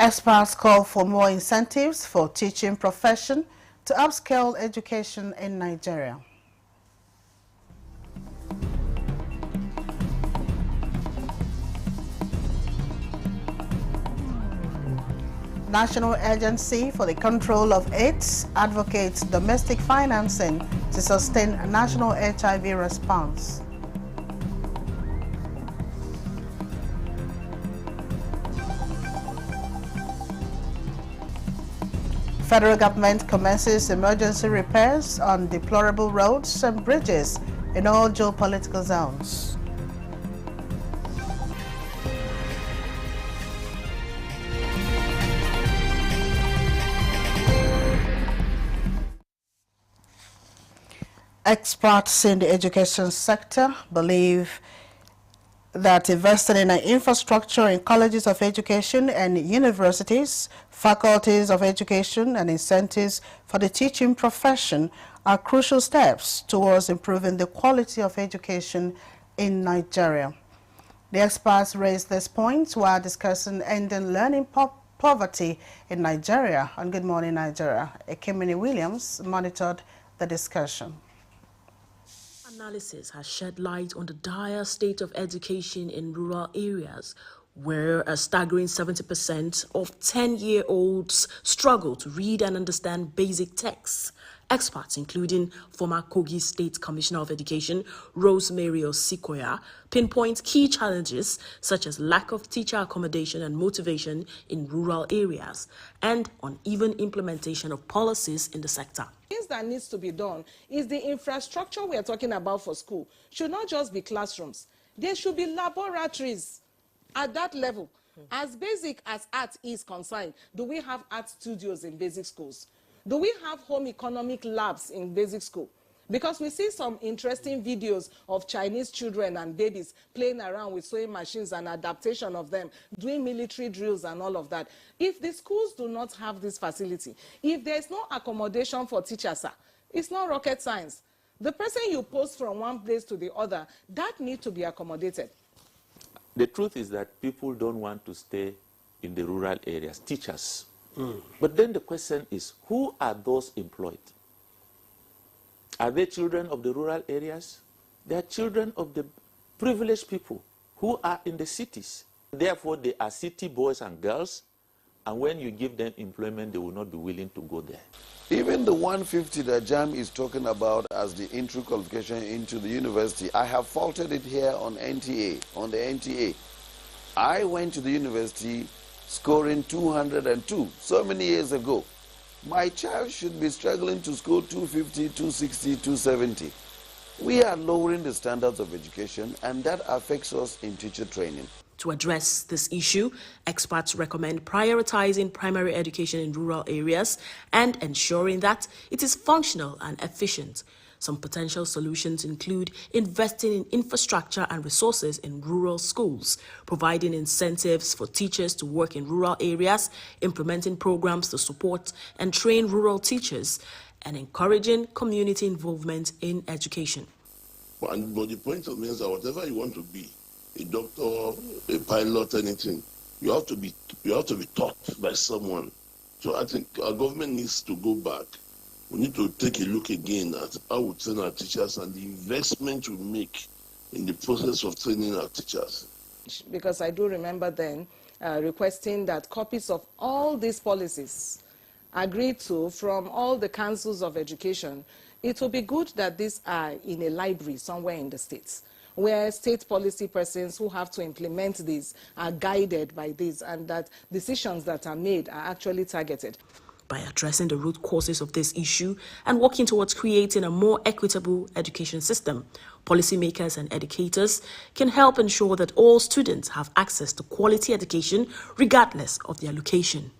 Experts call for more incentives for teaching profession to upscale education in Nigeria. National Agency for the Control of AIDS advocates domestic financing to sustain a national HIV response. Federal government commences emergency repairs on deplorable roads and bridges in all geopolitical zones. Experts in the education sector believe that investing in an infrastructure in colleges of education and universities, faculties of education, and incentives for the teaching profession are crucial steps towards improving the quality of education in Nigeria. The experts raised this point while discussing ending learning poverty in Nigeria on Good Morning Nigeria. Ekemini Williams monitored the discussion. Analysis has shed light on the dire state of education in rural areas, where a staggering 70% of 10-year-olds struggle to read and understand basic texts. Experts, including former Kogi State Commissioner of Education Rosemary Osikoya, pinpoint key challenges such as lack of teacher accommodation and motivation in rural areas and uneven implementation of policies in the sector. Things that needs to be done is the infrastructure we are talking about for school should not just be classrooms. There should be laboratories at that level. As basic as art is concerned, do we have art studios in basic schools? Do we have home economic labs in basic school? Because we see some interesting videos of Chinese children and babies playing around with sewing machines and adaptation of them, doing military drills and all of that. If the schools do not have this facility, if there's no accommodation for teachers, it's not rocket science. The person you post from one place to the other, that needs to be accommodated. The truth is that people don't want to stay in the rural areas, teachers. But then the question is, who are those employed? Are they children of the rural areas? They are children of the privileged people who are in the cities. Therefore, they are city boys and girls, and when you give them employment, they will not be willing to go there. Even the 150 that JAM is talking about as the entry qualification into the university, I have faulted it here on NTA, on the NTA. I went to the university scoring 202 so many years ago. My child should be struggling to score 250, 260, 270. We are lowering the standards of education, and that affects us in teacher training. To address this issue, experts recommend prioritizing primary education in rural areas and ensuring that it is functional and efficient. Some potential solutions include investing in infrastructure and resources in rural schools, providing incentives for teachers to work in rural areas, implementing programs to support and train rural teachers, and encouraging community involvement in education. But the point of me is that whatever you want to be, a doctor, a pilot, anything, you have to be taught by someone. So I think our government needs to go back. We need to take a look again at how we train our teachers and the investment we make in the process of training our teachers. Because I do remember then requesting that copies of all these policies agreed to from all the councils of education. It will be good that these are in a library somewhere in the states, where state policy persons who have to implement these are guided by this, and that decisions that are made are actually targeted. By addressing the root causes of this issue and working towards creating a more equitable education system, policymakers and educators can help ensure that all students have access to quality education regardless of their location.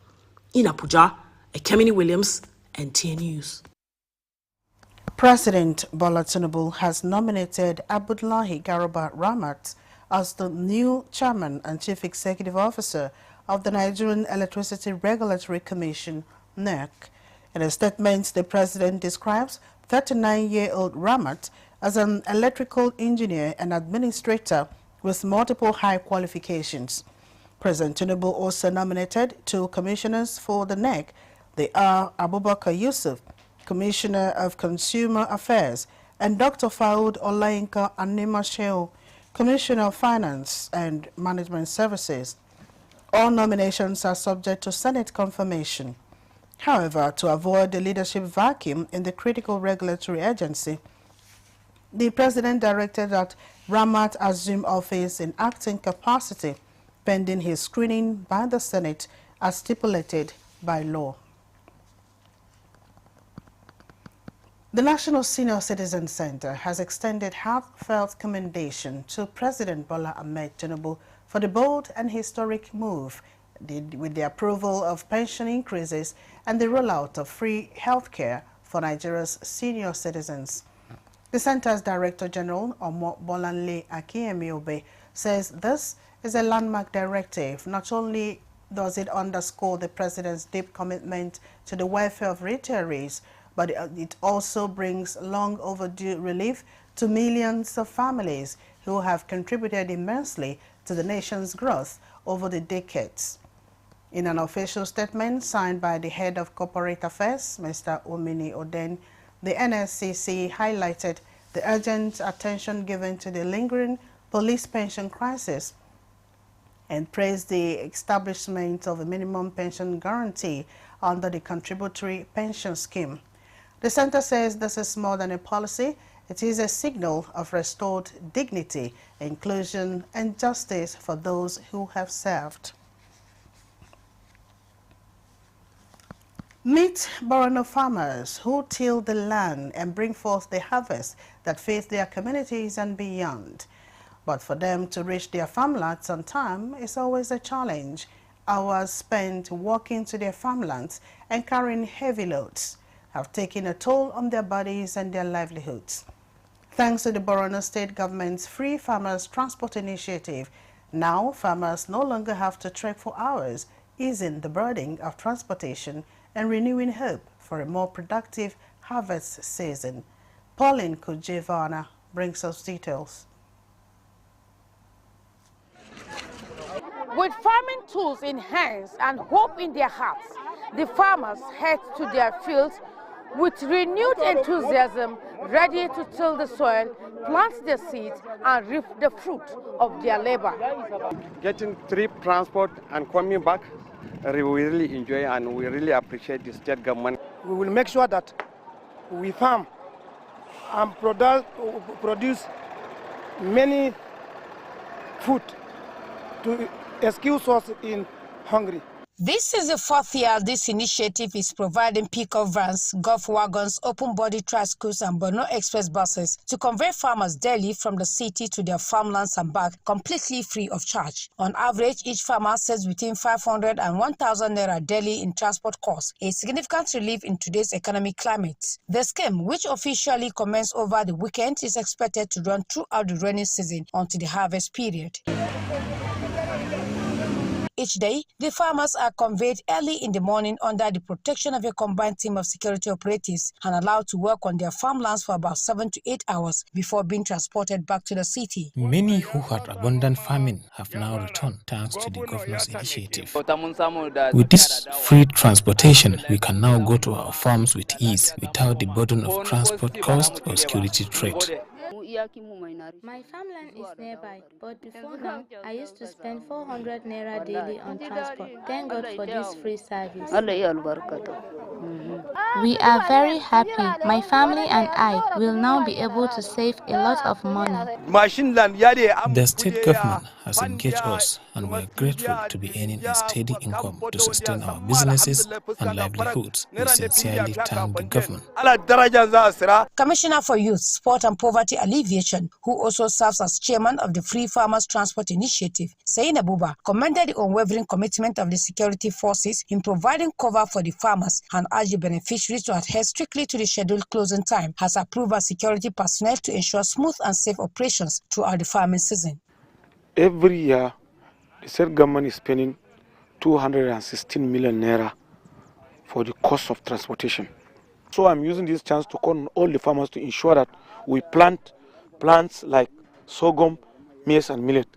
In Abuja, Ekemini Williams, NTA News. President Bola Tinubu has nominated Abdullahi Garuba Ramat as the new chairman and chief executive officer of the Nigerian Electricity Regulatory Commission, NERC. In a statement, the president describes 39-year-old Ramat as an electrical engineer and administrator with multiple high qualifications. President Tinubu also nominated 2 commissioners for the NEC. They are Abubakar Yusuf, Commissioner of Consumer Affairs, and Dr. Faud Olayinka Animasheo, Commissioner of Finance and Management Services. All nominations are subject to Senate confirmation. However, to avoid the leadership vacuum in the critical regulatory agency, the President directed that Ramat assume office in acting capacity pending his screening by the Senate as stipulated by law. The National Senior Citizen Center has extended heartfelt commendation to President Bola Ahmed Tinubu for the bold and historic move with the approval of pension increases and the rollout of free health care for Nigeria's senior citizens. The center's Director General, Omo Bolanle Akiyemiobe, says this is a landmark directive. Not only does it underscore the President's deep commitment to the welfare of retirees, but it also brings long overdue relief to millions of families who have contributed immensely to the nation's growth over the decades. In an official statement signed by the head of corporate affairs, Mr. Omini Oden, the NSCC highlighted the urgent attention given to the lingering police pension crisis and praised the establishment of a minimum pension guarantee under the contributory pension scheme. The center says this is more than a policy. It is a signal of restored dignity, inclusion, and justice for those who have served. Meet Borno farmers who till the land and bring forth the harvest that feeds their communities and beyond. But for them to reach their farmlands on time is always a challenge. Hours spent walking to their farmlands and carrying heavy loads have taken a toll on their bodies and their livelihoods. Thanks to the Borno State government's Free Farmers Transport Initiative, now farmers no longer have to trek for hours, easing the burden of transportation and renewing hope for a more productive harvest season. Pauline Kujevana brings us details. With farming tools in hands and hope in their hearts, the farmers head to their fields with renewed enthusiasm, ready to till the soil, plant the seeds, and reap the fruit of their labor. Getting trip transport and coming back, we really enjoy and we really appreciate the state government. We will make sure that we farm and produce many food to excuse us in hungry. This is the 4th year this initiative is providing pickup vans, golf wagons, open-body tricycles and Borno Express buses to convey farmers daily from the city to their farmlands and back completely free of charge. On average, each farmer saves between 500 and 1,000 naira daily in transport costs, a significant relief in today's economic climate. The scheme, which officially commenced over the weekend, is expected to run throughout the rainy season until the harvest period. Each day, the farmers are conveyed early in the morning under the protection of a combined team of security operatives and allowed to work on their farmlands for about 7 to 8 hours before being transported back to the city. Many who had abandoned farming have now returned thanks to the governor's initiative. With this free transportation, we can now go to our farms with ease without the burden of transport costs or security threat. My farmland is nearby, but before now, I used to spend 400 naira daily on transport. Thank God for this free service. We are very happy. My family and I will now be able to save a lot of money. The state government has engaged us and we are grateful to be earning a steady income to sustain our businesses and livelihoods. We sincerely thank the government. Commissioner for Youth, Sport and Poverty Alleviation, who also serves as chairman of the Free Farmers Transport Initiative, Sayin Abuba, commended the unwavering commitment of the security forces in providing cover for the farmers and urged the beneficiaries to adhere strictly to the scheduled closing time, has approved as security personnel to ensure smooth and safe operations throughout the farming season. Every year, the state government is spending 216 million naira for the cost of transportation. So I'm using this chance to call on all the farmers to ensure that we plant plants like sorghum, maize and millet.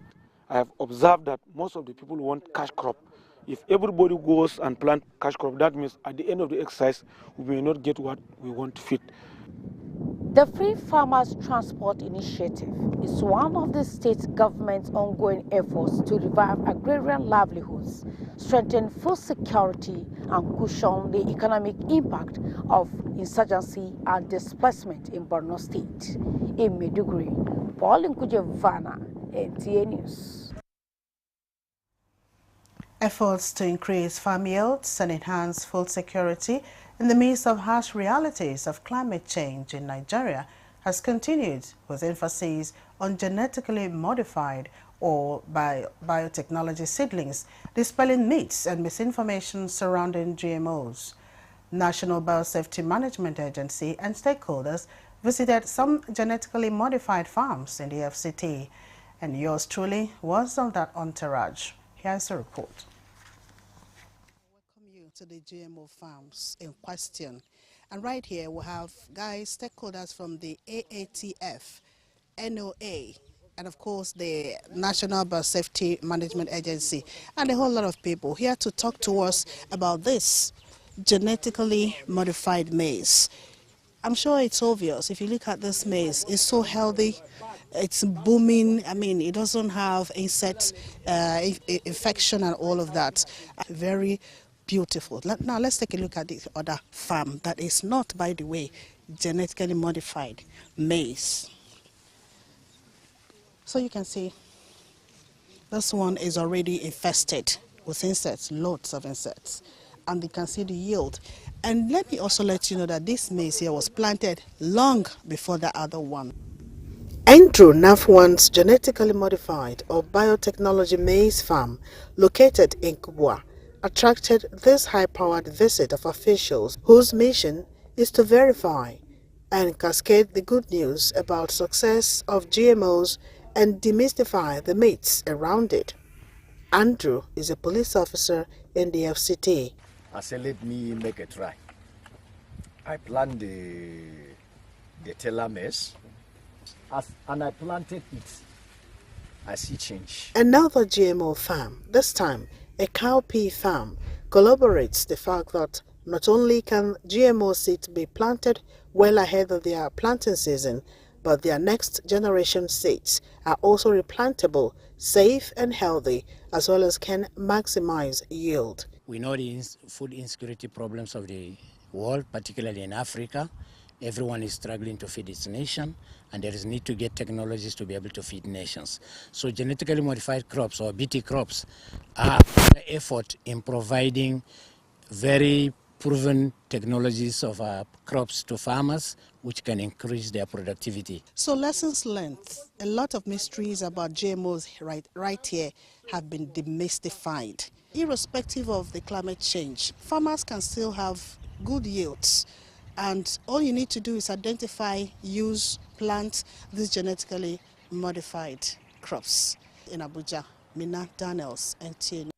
I have observed that most of the people want cash crop. If everybody goes and plant cash crop, that means at the end of the exercise, we may not get what we want to feed. The Free Farmers Transport Initiative is one of the state government's ongoing efforts to revive agrarian livelihoods, strengthen food security, and cushion the economic impact of insurgency and displacement in Borno State. In Maiduguri, Paul Nkujevana, NTA News. Efforts to increase farm yields and enhance food security in the midst of harsh realities of climate change in Nigeria has continued, with emphasis on genetically modified or biotechnology seedlings, dispelling myths and misinformation surrounding GMOs. National Biosafety Management Agency and stakeholders visited some genetically modified farms in the FCT, and yours truly was on that entourage. Here's a report. Welcome you to the GMO farms in question. And right here we have stakeholders from the AATF, NOA, and of course the National Biosafety Management Agency, and a whole lot of people here to talk to us about this genetically modified maize. I'm sure it's obvious. If you look at this maize, it's so healthy, it's booming. I mean, it doesn't have insect infection and all of that. Very beautiful. Now let's take a look at this other farm that is not, by the way, genetically modified maize. So you can see this one is already infested with insects, loads of insects. And you can see the yield. And let me also let you know that this maize here was planted long before the other one. Andrew Nafwan's genetically modified or biotechnology maize farm, located in Kubwa, attracted this high-powered visit of officials whose mission is to verify and cascade the good news about success of GMOs and demystify the myths around it. Andrew is a police officer in the FCT. I said, let me make a try. I planted the teller maize, and I planted it. I see change. Another GMO farm, this time a cowpea farm, corroborates the fact that not only can GMO seeds be planted well ahead of their planting season, but their next generation seeds are also replantable, safe and healthy, as well as can maximize yield. We know the food insecurity problems of the world, particularly in Africa. Everyone is struggling to feed its nation, and there is need to get technologies to be able to feed nations. So genetically modified crops, or BT crops, are an effort in providing very proven technologies of crops to farmers, which can increase their productivity. So lessons learned. A lot of mysteries about GMOs right here have been demystified. Irrespective of the climate change, farmers can still have good yields. And all you need to do is identify, use, plant these genetically modified crops. In Abuja, Mina Daniels, NTA.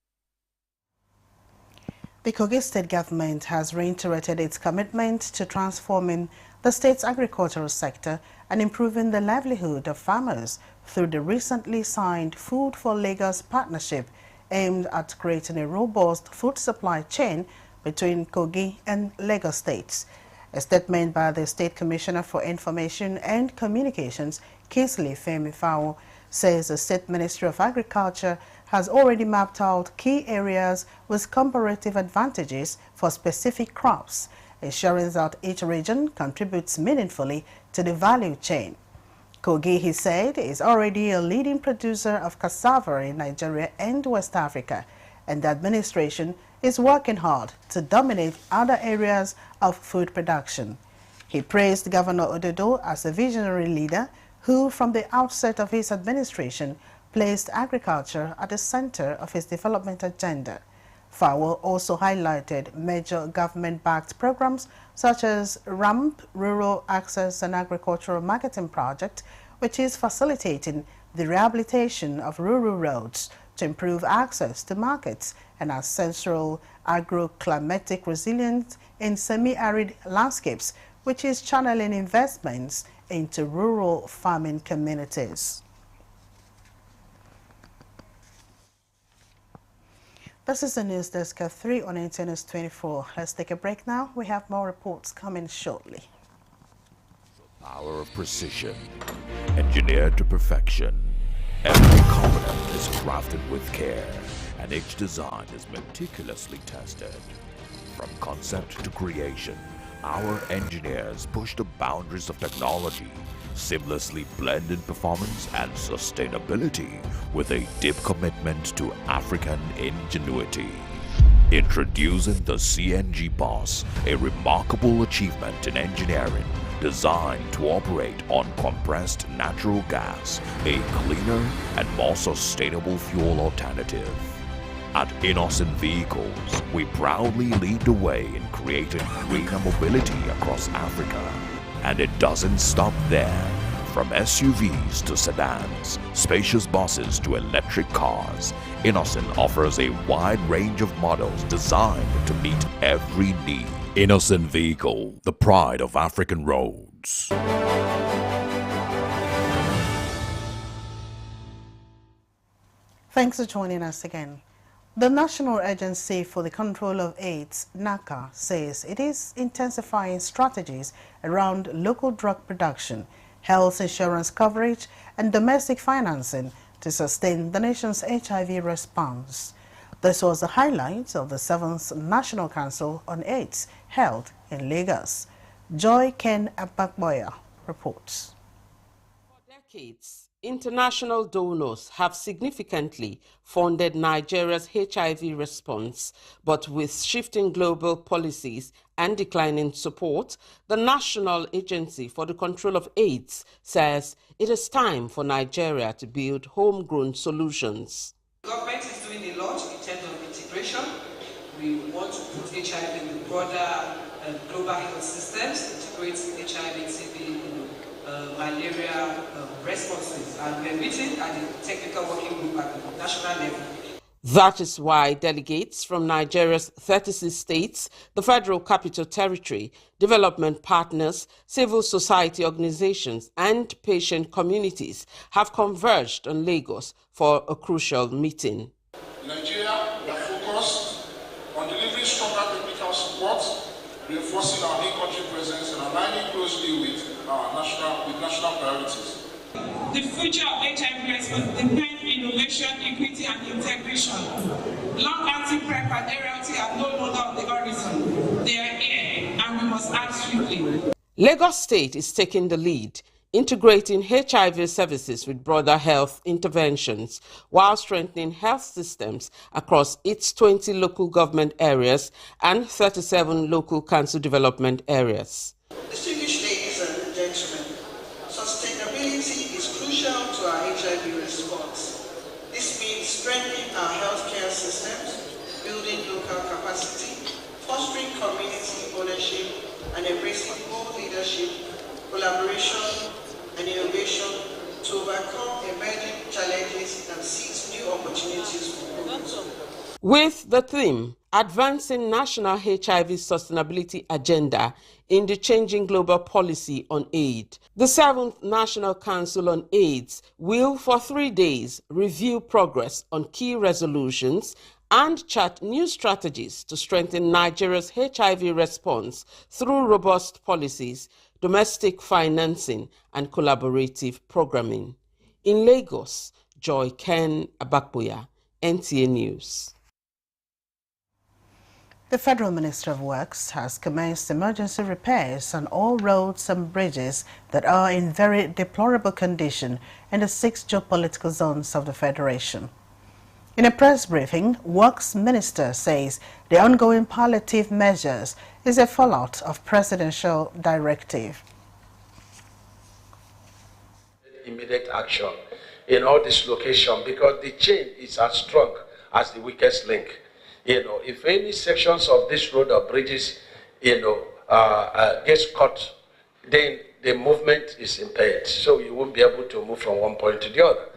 The Kogi state government has reiterated its commitment to transforming the state's agricultural sector and improving the livelihood of farmers through the recently signed Food for Lagos partnership aimed at creating a robust food supply chain between Kogi and Lagos states. A statement by the State Commissioner for Information and Communications, Kingsley Femi-Fawo, says the State Ministry of Agriculture has already mapped out key areas with comparative advantages for specific crops, ensuring that each region contributes meaningfully to the value chain. Kogi, he said, is already a leading producer of cassava in Nigeria and West Africa, and the administration is working hard to dominate other areas of food production. He praised Governor Ododo as a visionary leader who, from the outset of his administration, placed agriculture at the center of his development agenda. Fawo also highlighted major government-backed programs such as RAMP, Rural Access and Agricultural Marketing Project, which is facilitating the rehabilitation of rural roads to improve access to markets and ancestral agroclimatic resilience in semi-arid landscapes, which is channeling investments into rural farming communities. This is the news desk at 3 on News 24. Let's take a break now. We have more reports coming shortly. Power of precision, engineered to perfection. Every component is crafted with care, and each design is meticulously tested. From concept to creation, our engineers push the boundaries of technology, seamlessly blending performance and sustainability with a deep commitment to African ingenuity. Introducing the CNG Boss, a remarkable achievement in engineering designed to operate on compressed natural gas, a cleaner and more sustainable fuel alternative. At Innocent Vehicles, we proudly lead the way in creating greener mobility across Africa. And it doesn't stop there. From SUVs to sedans, spacious buses to electric cars, Innocent offers a wide range of models designed to meet every need. Innocent Vehicle, the pride of African roads. Thanks for joining us again. The National Agency for the Control of AIDS, NACA, says it is intensifying strategies around local drug production, health insurance coverage, and domestic financing to sustain the nation's HIV response. This was the highlight of the 7th National Council on AIDS held in Lagos. Joy Ken Abakboya reports. For decades, international donors have significantly funded Nigeria's HIV response, but with shifting global policies and declining support, the National Agency for the Control of AIDS says it is time for Nigeria to build homegrown solutions. The government is doing a lot in terms of integration. We want to put HIV in the broader global health systems, integrate HIV, TB, malaria responses, and we're meeting at the technical working group at the national level. That is why delegates from Nigeria's 36 states, the Federal Capital Territory, development partners, civil society organizations, and patient communities have converged on Lagos for a crucial meeting. In Nigeria, we are focused on delivering stronger technical support, reinforcing our in-country presence, and aligning closely with national priorities. The future of HIV response depends on innovation, equity, and integration. Long-acting PrEP and ART are no longer on the horizon. They are here, and we must act swiftly. Lagos State is taking the lead, integrating HIV services with broader health interventions, while strengthening health systems across its 20 local government areas and 37 local council development areas. Distinguished ladies and gentlemen, sustainability is crucial to our HIV response. This means strengthening our healthcare systems, building local capacity, fostering community ownership, and embracing co-leadership, collaboration, and innovation to overcome emerging challenges and seize new opportunities for growth. With the theme, Advancing National HIV Sustainability Agenda in the Changing Global Policy on AIDS, the 7th National Council on AIDS will, for 3 days, review progress on key resolutions and chart new strategies to strengthen Nigeria's HIV response through robust policies, domestic financing, and collaborative programming. In Lagos, Joy Ken Abakboya, NTA News. The Federal Ministry of Works has commenced emergency repairs on all roads and bridges that are in very deplorable condition in the 6 geopolitical zones of the Federation. In a press briefing, Works Minister says the ongoing palliative measures is a fallout of presidential directive. Immediate action in all this location because the chain is as strong as the weakest link. If any sections of this road or bridges, gets cut, then the movement is impaired. So you won't be able to move from one point to the other.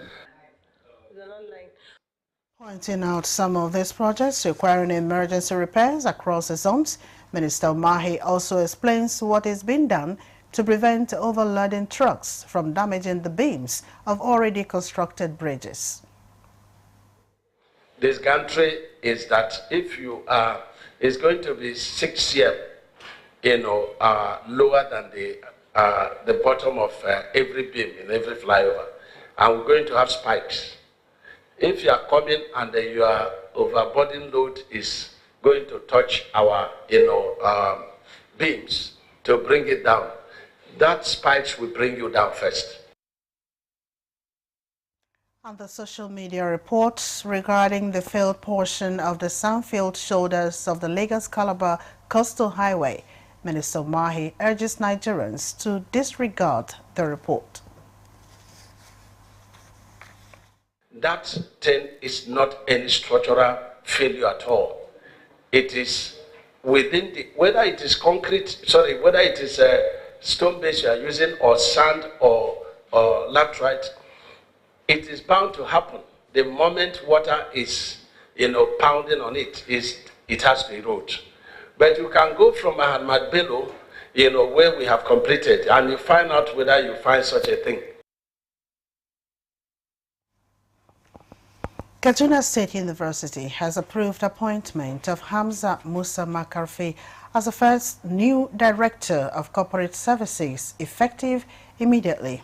Pointing out some of these projects requiring emergency repairs across the zones, Minister Mahi also explains what is being done to prevent overloading trucks from damaging the beams of already constructed bridges. this gantry is that if you are, it's going to be 6 cm, lower than the bottom of every beam in every flyover, and we're going to have spikes. If you are coming and your overburden load is going to touch our, beams to bring it down, that spikes will bring you down first. On the social media reports regarding the failed portion of the Sunfield shoulders of the Lagos-Calabar Coastal Highway, Minister Mahi urges Nigerians to disregard the report. That thing is not any structural failure at all. It is within the, whether it is whether it is stone base you are using or sand or laterite, it is bound to happen. The moment water is, pounding on it, it has to erode. But you can go from Ahmad Bello, where we have completed, and you find out whether you find such a thing. Kaduna State University has approved appointment of Hamza Musa Makarfi as the first new Director of Corporate Services, effective immediately.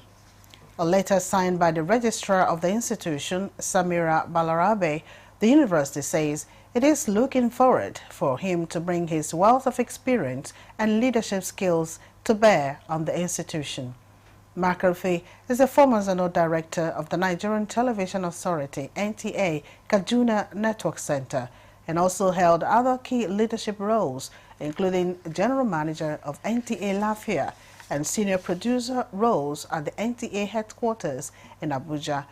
A letter signed by the Registrar of the institution, Samira Balarabe, the university says it is looking forward for him to bring his wealth of experience and leadership skills to bear on the institution. Makarfi is the former Zonal Director of the Nigerian Television Authority, NTA, Kaduna Network Center, and also held other key leadership roles, including General Manager of NTA Lafia and Senior Producer roles at the NTA headquarters in Abuja.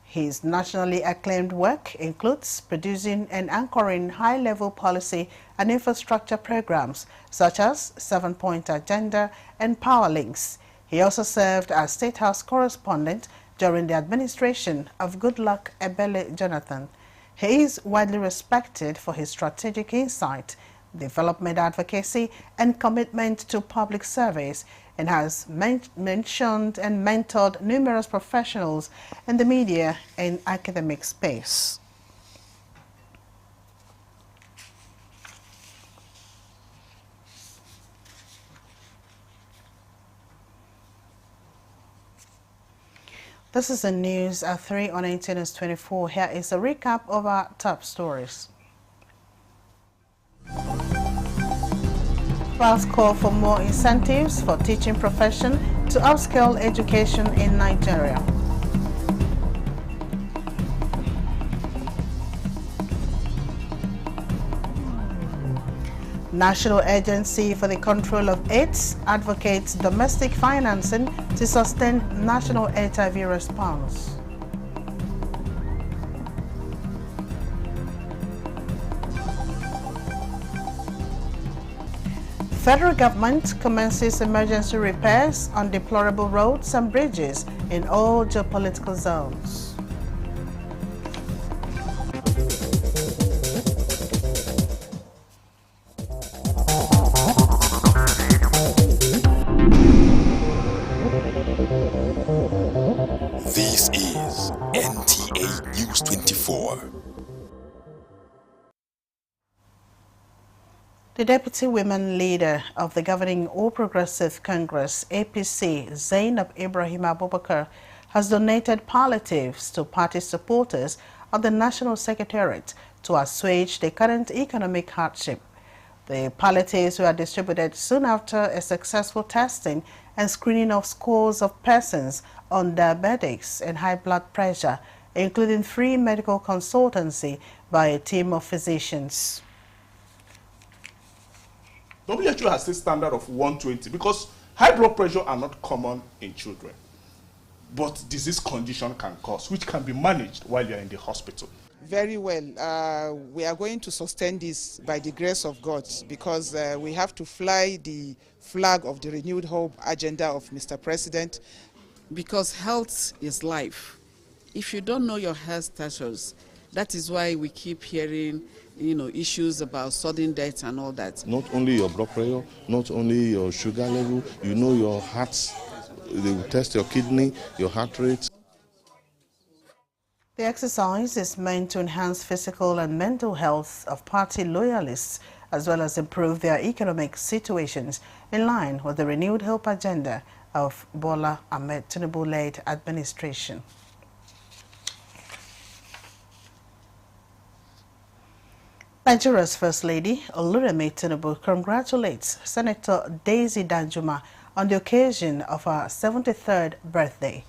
His nationally acclaimed work includes producing and anchoring high-level policy and infrastructure programs such as 7-Point Agenda and Power Links. He also served as State House correspondent during the administration of Goodluck Ebele Jonathan. He is widely respected for his strategic insight, development advocacy, and commitment to public service, and has mentioned and mentored numerous professionals in the media and academic space. This is the news at 3 on 18 and 24. Here is a recap of our top stories. First call for more incentives for teaching profession to upscale education in Nigeria. National Agency for the Control of AIDS advocates domestic financing to sustain national HIV response. Federal government commences emergency repairs on deplorable roads and bridges in all geopolitical zones. This is NTA News 24. The Deputy Women Leader of the governing All Progressive Congress, APC, Zainab Ibrahim Abubakar, has donated palliatives to party supporters at the National Secretariat to assuage the current economic hardship. The palliatives were distributed soon after a successful testing and screening of scores of persons on diabetics and high blood pressure, including free medical consultancy by a team of physicians. WHO has a standard of 120 because high blood pressure are not common in children, but disease condition can cause, which can be managed while you're in the hospital. Very well. We are going to sustain this by the grace of God because we have to fly the flag of the renewed hope agenda of Mr. President. Because health is life. If you don't know your health status, that is why we keep hearing issues about sudden death and all that. Not only your blood pressure, not only your sugar level, your heart, they will test your kidney, your heart rate. The exercise is meant to enhance physical and mental health of party loyalists as well as improve their economic situations in line with the renewed hope agenda of Bola Ahmed Tinubu-led administration. Nigeria's First Lady, Oluremi Tinubu, congratulates Senator Daisy Danjuma on the occasion of her 73rd birthday.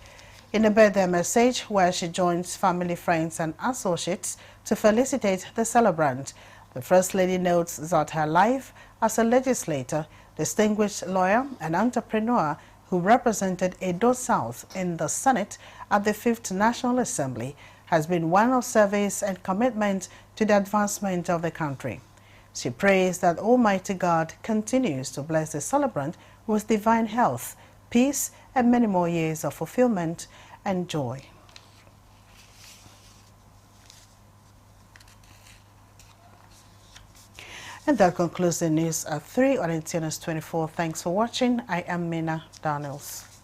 In a birthday message where she joins family, friends and associates to felicitate the celebrant, the First Lady notes that her life as a legislator, distinguished lawyer and entrepreneur who represented Edo South in the Senate at the 5th National Assembly has been one of service and commitment to the advancement of the country. She prays that Almighty God continues to bless the celebrant with divine health, peace, and many more years of fulfillment and joy. And that concludes the news at 3 on NTNS 24. Thanks for watching. I am Mina Daniels.